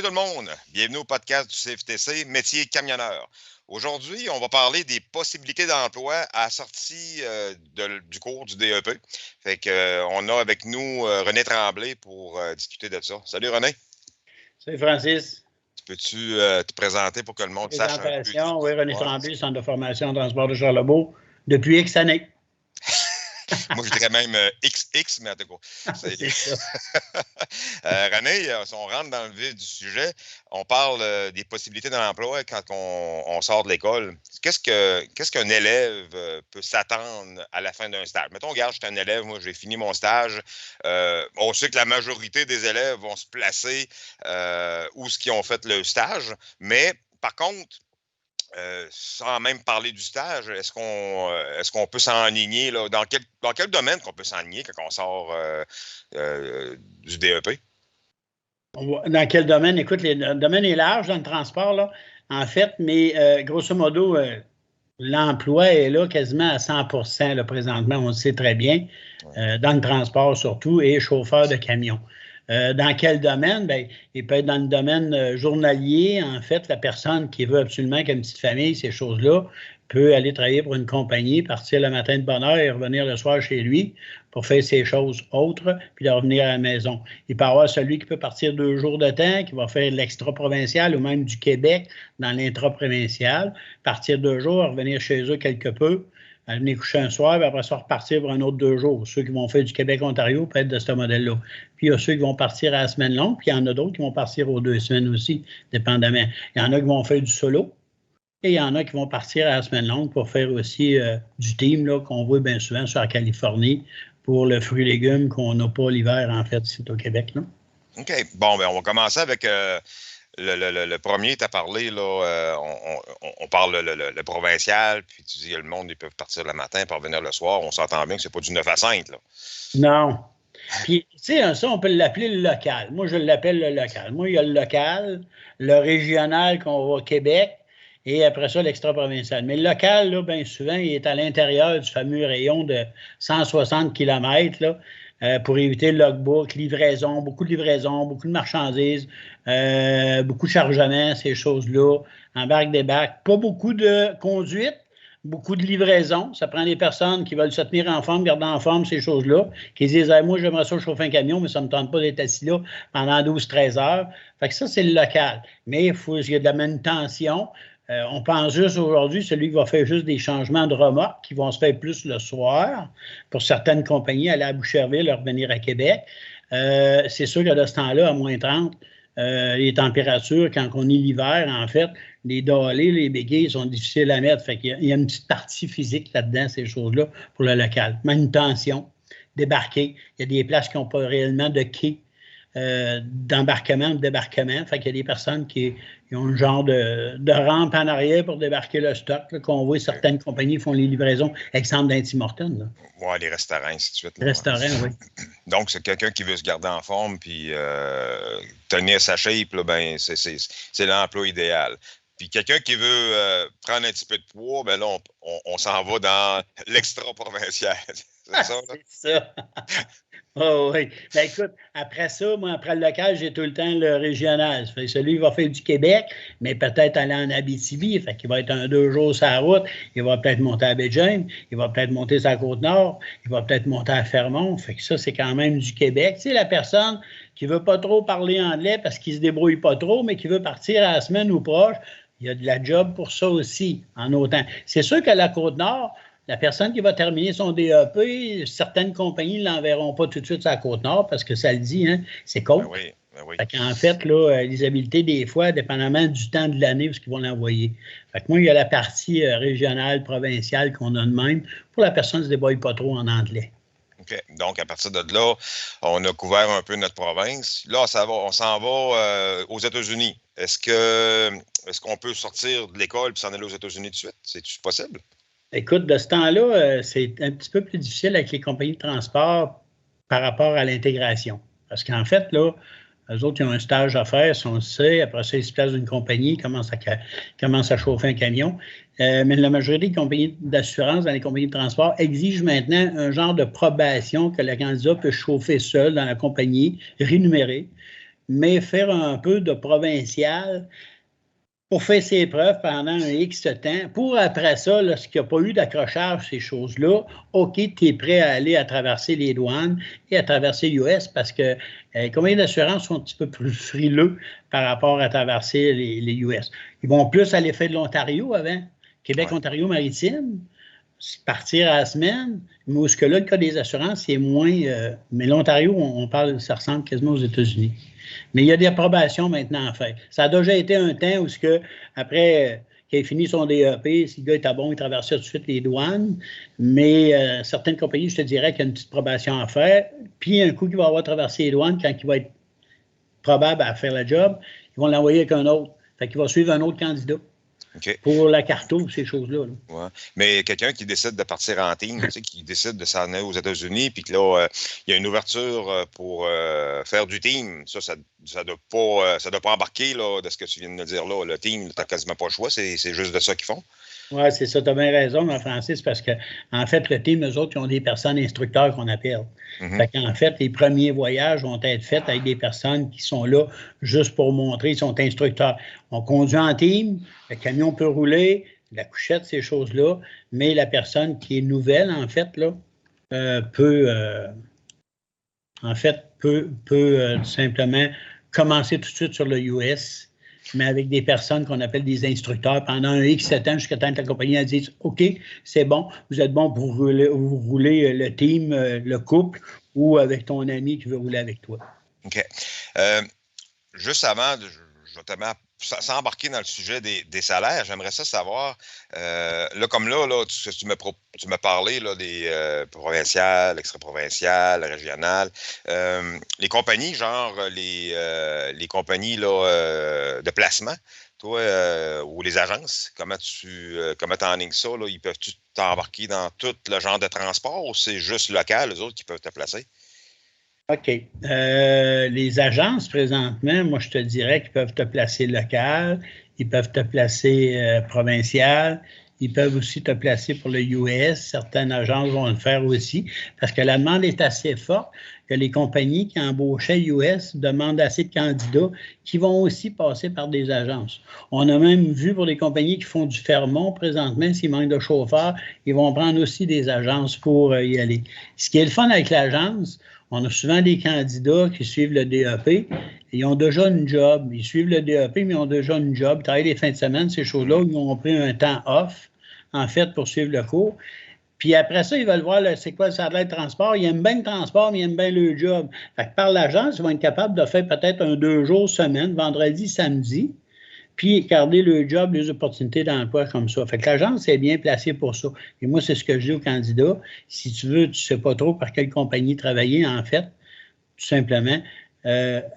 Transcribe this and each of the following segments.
Salut tout le monde, bienvenue au podcast du CFTC, métier camionneur. Aujourd'hui, on va parler des possibilités d'emploi à la sortie du cours du DEP. Fait que, on a avec nous René Tremblay pour discuter de ça. Salut René. Salut Francis. Peux-tu te présenter pour que le monde sache un peu? Présentation, oui, René Tremblay, Centre de formation en transport de Charlebourg, depuis X années. Moi, je dirais même XX, mais en tout cas. C'est ça. René, si on rentre dans le vif du sujet, on parle des possibilités de l'emploi quand on sort de l'école. Qu'est-ce qu'un élève peut s'attendre à la fin d'un stage? Mettons, regarde, je suis un élève, moi, j'ai fini mon stage. On sait que la majorité des élèves vont se placer où ce qu'ils ont fait le stage, mais par contre, sans même parler du stage, est-ce qu'on peut s'enligner là, dans quel domaine qu'on peut s'enligner quand on sort du DEP? Dans quel domaine? Écoute, le domaine est large dans le transport, là, en fait, mais grosso modo, l'emploi est là quasiment à 100% là, présentement, on le sait très bien, dans le transport surtout, et chauffeur de camion. Dans quel domaine? Bien, il peut être dans le domaine journalier. En fait, la personne qui veut absolument qu'il y ait une petite famille, ces choses-là, peut aller travailler pour une compagnie, partir le matin de bonne heure et revenir le soir chez lui pour faire ses choses autres, puis de revenir à la maison. Il peut y avoir celui qui peut partir 2 jours de temps, qui va faire l'extra-provincial ou même du Québec dans l'intra-provincial, partir 2 jours, revenir chez eux quelque peu, venir coucher un soir, puis après ça, repartir pour un autre 2 jours. Ceux qui vont faire du Québec-Ontario peuvent être de ce modèle-là. Puis il y a ceux qui vont partir à la semaine longue, puis il y en a d'autres qui vont partir aux 2 semaines aussi, dépendamment. Il y en a qui vont faire du solo, et il y en a qui vont partir à la semaine longue pour faire aussi du team là, qu'on voit bien souvent sur la Californie pour le fruit et légumes qu'on n'a pas l'hiver, en fait, c'est au Québec. Là. OK. Bon, bien, on va commencer avec le premier, tu as parlé, là, on parle le provincial, puis tu dis que le monde, ils peuvent partir le matin pour revenir le soir. On s'entend bien que c'est pas du 9 à 5, là. Non. Puis, tu sais, ça, on peut l'appeler le local. Moi, je l'appelle le local. Moi, il y a le local, le régional qu'on voit au Québec, et après ça, l'extra-provincial. Mais le local, là, bien souvent, il est à l'intérieur du fameux rayon de 160 km, là, pour éviter le logbook, livraison, beaucoup de marchandises, beaucoup de chargements, ces choses-là, embarque-débarque. Pas beaucoup de conduite, beaucoup de livraison. Ça prend des personnes qui veulent se tenir en forme, garder en forme, ces choses-là, qui disent hey, « moi, j'aimerais ça chauffer un camion, mais ça ne me tente pas d'être assis là pendant 12-13 heures. » Fait que ça, c'est le local. Mais il y a de la manutention. On pense juste aujourd'hui, celui qui va faire juste des changements de remorques qui vont se faire plus le soir pour certaines compagnies, aller à Boucherville, revenir à Québec. C'est sûr que de ce temps-là, à moins 30, les températures, quand on est l'hiver, en fait, les dallés, les béquilles sont difficiles à mettre. Fait qu'il y a une petite partie physique là-dedans, ces choses-là, pour le local. Manutention, débarquer. Il y a des places qui n'ont pas réellement de quai d'embarquement ou de débarquement. Fait qu'il y a des personnes qui ont un genre de rampe en arrière pour débarquer le stock, là, qu'on voit certaines compagnies font les livraisons, exemple d'un Tim Hortons. Oui, les restaurants, ainsi de suite. Les restaurants, oui. Donc, c'est quelqu'un qui veut se garder en forme puis tenir sa shape, là, ben, c'est l'emploi idéal. Puis quelqu'un qui veut prendre un petit peu de poids, ben là, on s'en va dans l'extra-provincial. C'est ça, là? C'est ça. Oh, oui. Ben écoute, après ça, moi, après le local, j'ai tout le temps le régional. Ça fait celui qui va faire du Québec, mais peut-être aller en Abitibi. Fait qu'il va être 2 jours sur la route. Il va peut-être monter à Baie-James. Il va peut-être monter sur la Côte-Nord. Il va peut-être monter à Fermont. Fait que ça, c'est quand même du Québec. Tu sais, la personne qui veut pas trop parler anglais parce qu'il se débrouille pas trop, mais qui veut partir à la semaine ou proche, il y a de la job pour ça aussi, en autant. C'est sûr qu'à la Côte-Nord, la personne qui va terminer son DEP, certaines compagnies ne l'enverront pas tout de suite sur la Côte-Nord parce que ça le dit, hein, c'est côte. Ben oui, ben oui. Fait qu'en fait, là, les habiletés, des fois, dépendamment du temps de l'année où ils vont l'envoyer. Fait que moi, il y a la partie régionale, provinciale qu'on a de même pour la personne qui ne se débrouille pas trop en anglais. OK. Donc, à partir de là, on a couvert un peu notre province. Là, on s'en va aux États-Unis. Est-ce qu'on peut sortir de l'école et s'en aller aux États-Unis tout de suite? C'est-tu possible? Écoute, de ce temps-là, c'est un petit peu plus difficile avec les compagnies de transport par rapport à l'intégration. Parce qu'en fait, là, eux autres, ils ont un stage à faire, si on le sait. Après ça, ils se placent d'une compagnie, ils commencent à chauffer un camion. Mais la majorité des compagnies d'assurance dans les compagnies de transport exigent maintenant un genre de probation que le candidat peut chauffer seul dans la compagnie, rémunéré. mais faire un peu de provincial pour faire ses preuves pendant un X temps, pour après ça, lorsqu'il n'y a pas eu d'accrochage, ces choses-là, OK, tu es prêt à aller à traverser les douanes et à traverser l'US parce que les compagnies d'assurance sont un petit peu plus frileux par rapport à traverser les US. Ils vont plus aller faire de l'Ontario avant, Québec-Ontario maritime, partir à la semaine, mais où ce que là, le cas des assurances, c'est moins. Mais l'Ontario, on parle, ça ressemble quasiment aux États-Unis. Mais il y a des approbations maintenant à faire. Ça a déjà été un temps où, après qu'il ait fini son DEP, si le gars était bon, il traversait tout de suite les douanes. Mais certaines compagnies, je te dirais qu'il y a une petite probation à faire. Puis, un coup qu'il va avoir traversé les douanes, quand il va être probable à faire le job, ils vont l'envoyer avec un autre. Fait qu'il va suivre un autre candidat. Okay. Pour la carto, ces choses-là. Là. Ouais. Mais quelqu'un qui décide de partir en team, qui décide de s'en aller aux États-Unis, puis que là, il y a une ouverture pour faire du team, ça doit pas embarquer là, de ce que tu viens de me dire là. Le team, tu n'as quasiment pas le choix, c'est juste de ça qu'ils font. Oui, c'est ça, tu as bien raison, Francis, parce qu'en fait, le team, eux autres, ils ont des personnes instructeurs qu'on appelle. Fait qu'en fait, les premiers voyages vont être faits avec des personnes qui sont là juste pour montrer, ils sont instructeurs. On conduit en team, le camion peut rouler, la couchette, ces choses-là, mais la personne qui est nouvelle, en fait, là, peut simplement commencer tout de suite sur le US, mais avec des personnes qu'on appelle des instructeurs pendant un X 7 ans jusqu'à temps que la compagnie a dit OK, c'est bon, vous êtes bon pour rouler le team, le couple ou avec ton ami qui veut rouler avec toi. OK. Juste avant, je vais te mettre sans embarquer dans le sujet des salaires, j'aimerais ça savoir, là, comme là tu m'as parlé là, des provinciales, extra-provinciales, régionales. Les compagnies, genre les compagnies là, de placement, toi, ou les agences, comment tu enlignes ça? Là, ils peuvent-tu t'embarquer dans tout le genre de transport ou c'est juste local, les autres qui peuvent te placer? OK. Les agences, présentement, moi, je te dirais qu'ils peuvent te placer local, ils peuvent te placer provincial, ils peuvent aussi te placer pour le US. Certaines agences vont le faire aussi parce que la demande est assez forte que les compagnies qui embauchaient US demandent assez de candidats qui vont aussi passer par des agences. On a même vu pour les compagnies qui font du Fermont présentement, s'il manque de chauffeurs, ils vont prendre aussi des agences pour y aller. Ce qui est le fun avec l'agence, on a souvent des candidats qui suivent le DEP. Ils ont déjà une job. Ils suivent le DEP, mais ils ont déjà une job. Ils travaillent les fins de semaine, ces choses-là. Ils ont pris un temps off, en fait, pour suivre le cours. Puis après ça, ils veulent voir c'est quoi le salaire de transport. Ils aiment bien le transport, mais ils aiment bien le job. Fait que par l'agence, ils vont être capables de faire peut-être 2 jours semaine, vendredi, samedi, puis garder le job, les opportunités d'emploi comme ça. Fait que l'agence est bien placée pour ça. Et moi, c'est ce que je dis aux candidats. Si tu veux, tu ne sais pas trop par quelle compagnie travailler, en fait, tout simplement,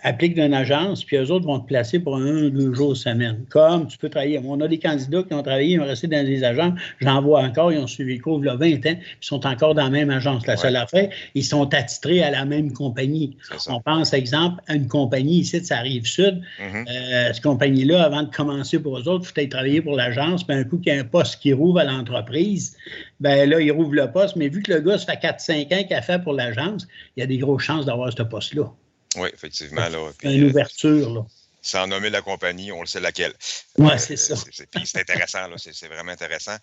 applique d'une agence, puis eux autres vont te placer pour 1 ou 2 jours semaine. Comme tu peux travailler. On a des candidats qui ont travaillé, ils ont resté dans des agences. J'en vois encore, ils ont suivi le cours il y a 20 ans, puis ils sont encore dans la même agence. La seule affaire, ils sont attitrés à la même compagnie. On pense, exemple, à une compagnie ici de Rive-Sud. Cette compagnie-là, avant de commencer pour eux autres, il faut peut-être travailler pour l'agence, puis un coup qu'il y a un poste qui rouvre à l'entreprise, bien là, il rouvre le poste, mais vu que le gars, ça fait 4-5 ans qu'il a fait pour l'agence, il y a des grosses chances d'avoir ce poste-là. Oui, effectivement. Là, puis, une ouverture. Là. Sans nommer la compagnie, on le sait laquelle. Oui, c'est ça. C'est intéressant, là, c'est vraiment intéressant.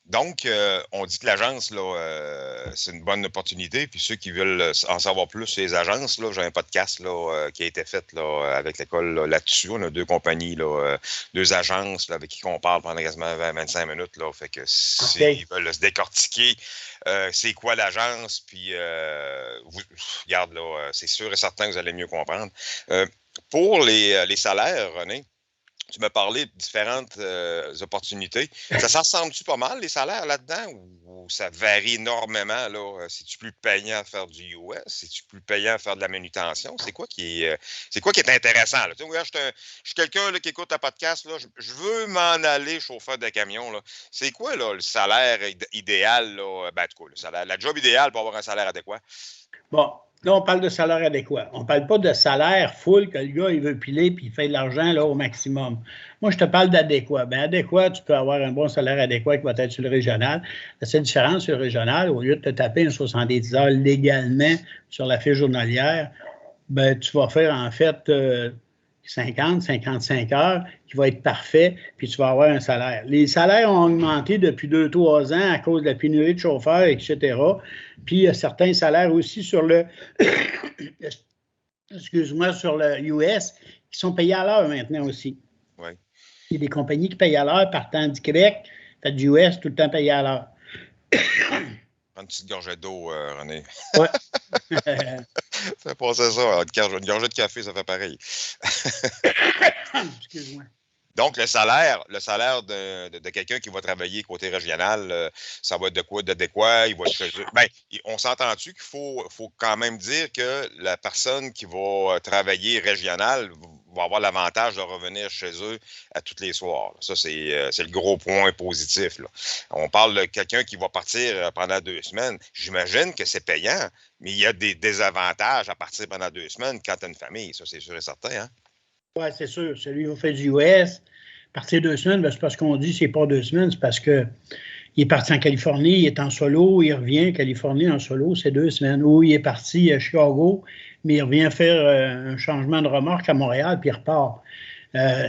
Donc, on dit que l'agence, là, c'est une bonne opportunité. Puis ceux qui veulent en savoir plus sur les agences, là, j'ai un podcast là, qui a été fait là, avec l'école là-dessus. On a 2 compagnies, là, 2 agences là, avec qui on parle pendant quasiment 20-25 minutes. Là, fait que s'ils veulent se décortiquer, c'est quoi l'agence, puis regarde, là, c'est sûr et certain que vous allez mieux comprendre. Pour les salaires, René, tu m'as parlé de différentes opportunités. Ça s'en ressemble-tu pas mal, les salaires là-dedans, ou ça varie énormément? Là? C'est-tu plus payant à faire du US? C'est-tu plus payant à faire de la manutention? C'est quoi qui est intéressant? Là? Tu sais, je suis quelqu'un là, qui écoute un podcast. Là, je veux m'en aller chauffeur de camion. Là. C'est quoi là, le salaire idéal? Là? Ben, en tout cas, la job idéale pour avoir un salaire adéquat? Bon. Là, on parle de salaire adéquat. On ne parle pas de salaire full que le gars, il veut piler puis il fait de l'argent là, au maximum. Moi, je te parle d'adéquat. Bien, adéquat, tu peux avoir un bon salaire adéquat qui va être sur le régional. La seule différence sur le régional, au lieu de te taper un 70 heures légalement sur la fiche journalière, Ben, tu vas faire en fait 50, 55 heures qui va être parfait, puis tu vas avoir un salaire. Les salaires ont augmenté depuis 2, 3 ans à cause de la pénurie de chauffeurs, etc. Puis il y a certains salaires aussi sur le excuse-moi, sur le US qui sont payés à l'heure maintenant aussi. Oui. Il y a des compagnies qui payent à l'heure partant du Québec, fait du US tout le temps payé à l'heure. Prends une petite gorgée d'eau, René. Ouais. Fais passer ça. Une gorgée de café, ça fait pareil. Excuse-moi. Donc, le salaire de quelqu'un qui va travailler côté régional, ça va être de quoi d'adéquat? Il va ben, on s'entend-tu qu'il faut quand même dire que la personne qui va travailler régional va avoir l'avantage de revenir chez eux à tous les soirs. Ça, c'est le gros point positif. Là. On parle de quelqu'un qui va partir pendant 2 semaines. J'imagine que c'est payant, mais il y a des désavantages à partir pendant 2 semaines quand tu as une famille. Ça, c'est sûr et certain. Hein? Oui, c'est sûr. Celui qui fait du US, partir 2 semaines, ben, c'est parce qu'on dit que c'est pas 2 semaines, c'est parce qu'il est parti en Californie, il est en solo, il revient en Californie en solo, c'est 2 semaines. Ou il est parti à Chicago, mais il revient faire un changement de remorque à Montréal, puis il repart.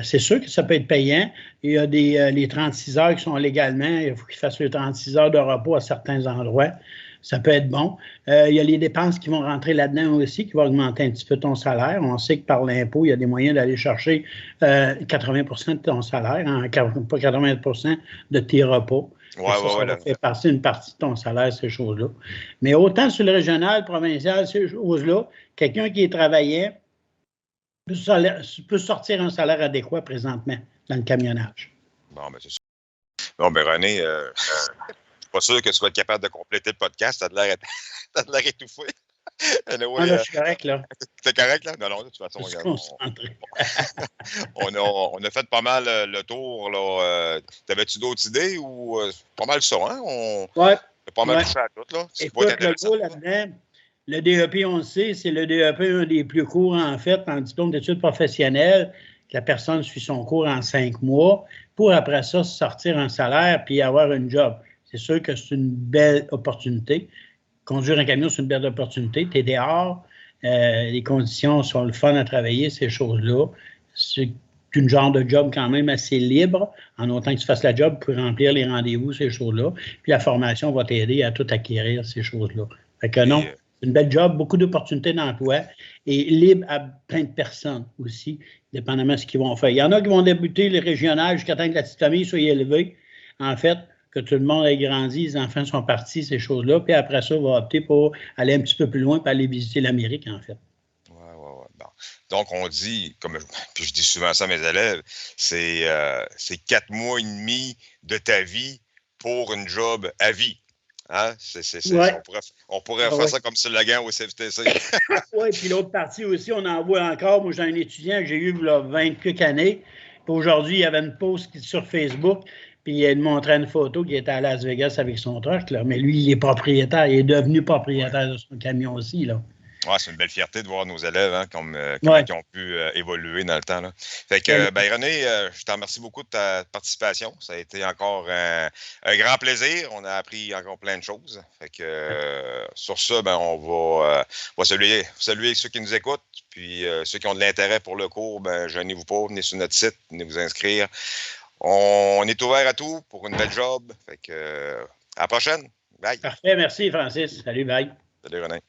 C'est sûr que ça peut être payant. Il y a les 36 heures qui sont légalement, il faut qu'il fasse les 36 heures de repos à certains endroits. Ça peut être bon. Il y a les dépenses qui vont rentrer là-dedans aussi, qui vont augmenter un petit peu ton salaire. On sait que par l'impôt, il y a des moyens d'aller chercher 80 de ton salaire, hein, pas 80 de tes repas. Ça va faire passer une partie de ton salaire, ces choses-là. Mais autant sur le régional, provincial, ces choses-là, quelqu'un qui est travaillant peut sortir un salaire adéquat présentement dans le camionnage. Bon, ben c'est sûr. Bon, ben René, pas sûr que tu vas être capable de compléter le podcast. T'as de l'air étouffé. Anyway, là, je suis correct, là. T'es correct, là? Non, de toute façon, je suis concentré. On a fait pas mal le tour, là. T'avais-tu d'autres idées ou pas mal ça, hein? Oui. Pas mal touché à tout, là. Écoute, le gros là-dedans, le DEP, on le sait, c'est le DEP un des plus courts, en fait, en diplôme d'études professionnelles, que la personne suit son cours en 5 mois, pour après ça sortir un salaire puis avoir un job. C'est sûr que c'est une belle opportunité. Conduire un camion, c'est une belle opportunité. Tu es dehors, les conditions sont le fun à travailler, ces choses-là. C'est un genre de job quand même assez libre, en autant que tu fasses la job pour remplir les rendez-vous, ces choses-là. Puis la formation va t'aider à tout acquérir, ces choses-là. Fait que non, c'est une belle job, beaucoup d'opportunités d'emploi et libre à plein de personnes aussi, dépendamment de ce qu'ils vont faire. Il y en a qui vont débuter les régionales jusqu'à temps que la petite famille soit élevée. En fait, que tout le monde ait grandi, les enfants sont partis, ces choses-là. Puis après ça, on va opter pour aller un petit peu plus loin pour aller visiter l'Amérique, en fait. Oui. Bon. Donc, on dit, puis je dis souvent ça à mes élèves, c'est 4 mois et demi de ta vie pour une job à vie. Hein? On pourrait faire ça comme slogan au CFTC. Oui, puis l'autre partie aussi, on en voit encore. Moi, j'ai un étudiant que j'ai eu il y a 20 quelques années. Puis aujourd'hui, il y avait une post sur Facebook. Puis il montrait une photo qui était à Las Vegas avec son truck, là. Mais lui, il est propriétaire. Il est devenu propriétaire de son camion aussi, là. Ouais, c'est une belle fierté de voir nos élèves, hein, comment ils ont pu évoluer dans le temps, là. Fait que, ben, René, je te remercie beaucoup de ta participation. Ça a été encore un grand plaisir. On a appris encore plein de choses. Fait que, sur ça, ben, on va saluer ceux qui nous écoutent. Puis, ceux qui ont de l'intérêt pour le cours, ben, gênez-vous pas, venez sur notre site, venez vous inscrire. On est ouvert à tout pour une belle job. Fait que, à la prochaine. Bye. Parfait. Merci, Francis. Salut, bye. Salut, René.